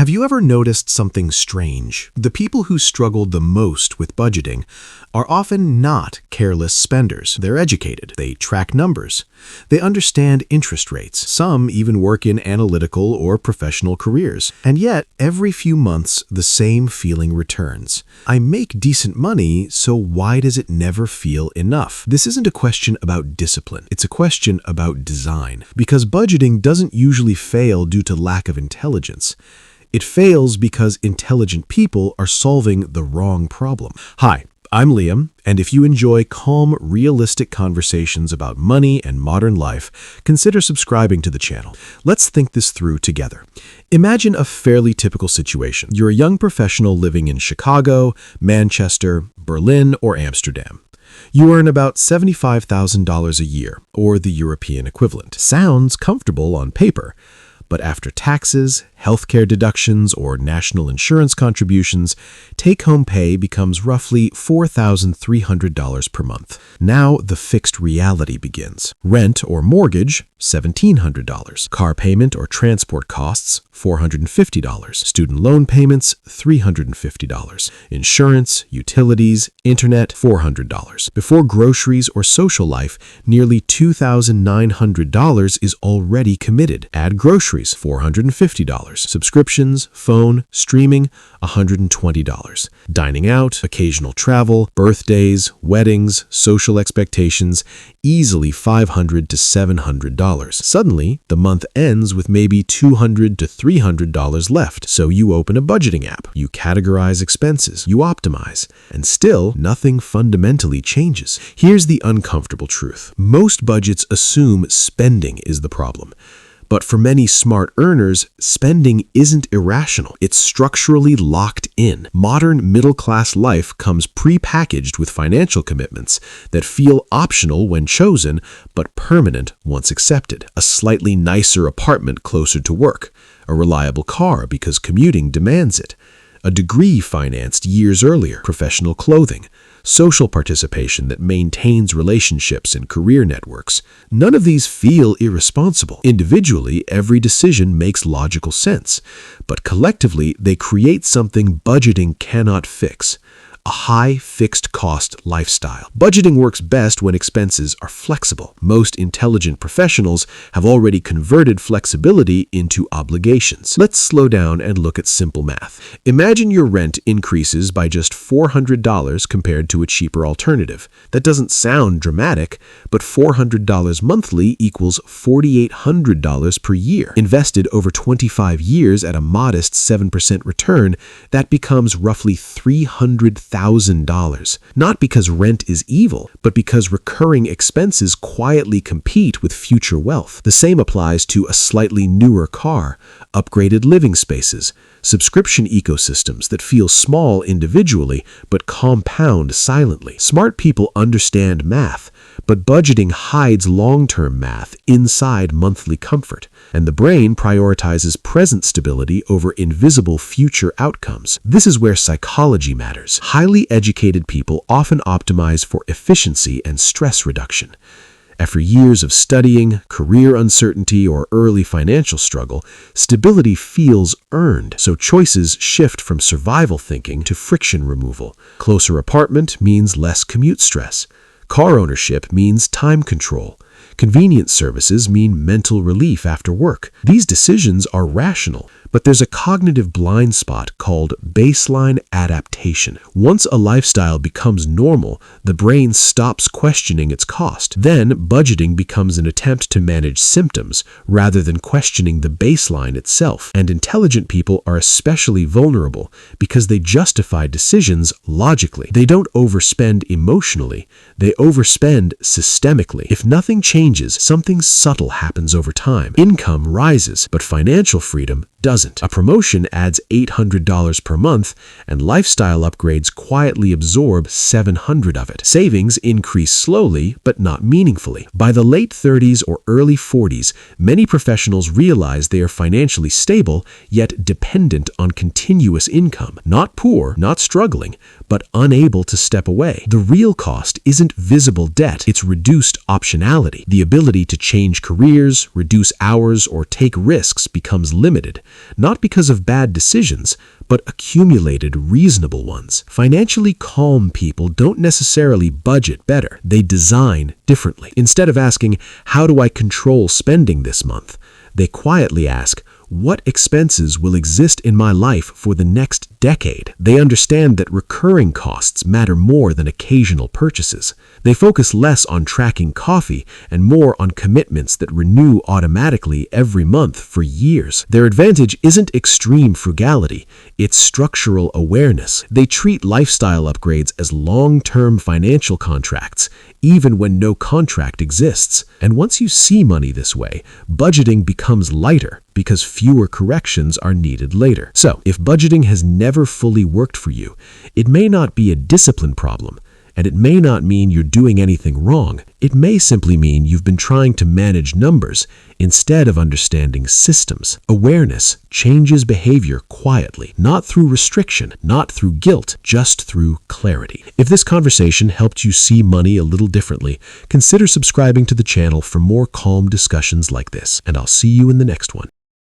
Have you ever noticed something strange? The people who struggle the most with budgeting are often not careless spenders. They're educated. They track numbers. They understand interest rates. Some even work in analytical or professional careers. And yet, every few months, the same feeling returns. I make decent money, so why does it never feel enough? This isn't a question about discipline. It's a question about design. Because budgeting doesn't usually fail due to lack of intelligence. It fails because intelligent people are solving the wrong problem. Hi, I'm Liam, and if you enjoy calm, realistic conversations about money and modern life, consider subscribing to the channel. Let's think this through together. Imagine a fairly typical situation. You're a young professional living in Chicago, Manchester, Berlin, or Amsterdam. You earn about $75,000 a year, or the European equivalent. Sounds comfortable on paper. But after taxes, healthcare deductions, or national insurance contributions, take-home pay becomes roughly $4,300 per month. Now the fixed reality begins. Rent or mortgage, $1,700. Car payment or transport costs, $450. Student loan payments, $350. Insurance, utilities, internet, $400. Before groceries or social life, nearly $2,900 is already committed. Add groceries, $450. Subscriptions, phone, streaming, $120. Dining out, occasional travel, birthdays, weddings, social expectations, easily $500 to $700. Suddenly, the month ends with maybe $200 to $300 left. So you open a budgeting app, you categorize expenses, you optimize, and still nothing fundamentally changes. Here's the uncomfortable truth. Most budgets assume spending is the problem. But for many smart earners, spending isn't irrational. It's structurally locked in. Modern middle-class life comes pre-packaged with financial commitments that feel optional when chosen, but permanent once accepted. A slightly nicer apartment closer to work, a reliable car because commuting demands it, a degree financed years earlier, professional clothing, social participation that maintains relationships and career networks. None of these feel irresponsible. Individually, every decision makes logical sense, but collectively, they create something budgeting cannot fix. A high fixed cost lifestyle. Budgeting works best when expenses are flexible. Most intelligent professionals have already converted flexibility into obligations. Let's slow down and look at simple math. Imagine your rent increases by just $400 compared to a cheaper alternative. That doesn't sound dramatic, but $400 monthly equals $4,800 per year. Invested over 25 years at a modest 7% return, that becomes roughly $300,000. Not because rent is evil, but because recurring expenses quietly compete with future wealth. The same applies to a slightly newer car, upgraded living spaces, subscription ecosystems that feel small individually but compound silently. Smart people understand math, but budgeting hides long-term math inside monthly comfort, and the brain prioritizes present stability over invisible future outcomes. This is where psychology matters. Highly educated people often optimize for efficiency and stress reduction. After years of studying, career uncertainty, or early financial struggle, stability feels earned, so choices shift from survival thinking to friction removal. Closer apartment means less commute stress. Car ownership means time control. Convenience services mean mental relief after work. These decisions are rational, but there's a cognitive blind spot called baseline adaptation. Once a lifestyle becomes normal, the brain stops questioning its cost. Then, budgeting becomes an attempt to manage symptoms rather than questioning the baseline itself. And intelligent people are especially vulnerable because they justify decisions logically. They don't overspend emotionally. They overspend systemically. If nothing changes, something subtle happens over time. Income rises, but financial freedom doesn't. A promotion adds $800 per month, and lifestyle upgrades quietly absorb $700 of it. Savings increase slowly, but not meaningfully. By the late 30s or early 40s, many professionals realize they are financially stable, yet dependent on continuous income. Not poor, not struggling, but unable to step away. The real cost isn't visible debt, it's reduced optionality. The ability to change careers, reduce hours, or take risks becomes limited. not because of bad decisions, but accumulated reasonable ones. Financially calm people don't necessarily budget better. They design differently. Instead of asking, how do I control spending this month? They quietly ask, what expenses will exist in my life for the next decade? They understand that recurring costs matter more than occasional purchases. They focus less on tracking coffee and more on commitments that renew automatically every month for years. Their advantage isn't extreme frugality, it's structural awareness. They treat lifestyle upgrades as long-term financial contracts, even when no contract exists. And once you see money this way, budgeting becomes lighter because fewer corrections are needed later. So, if budgeting has never fully worked for you, it may not be a discipline problem, and it may not mean you're doing anything wrong. It may simply mean you've been trying to manage numbers instead of understanding systems. Awareness changes behavior quietly, not through restriction, not through guilt, just through clarity. If this conversation helped you see money a little differently, consider subscribing to the channel for more calm discussions like this, and I'll see you in the next one.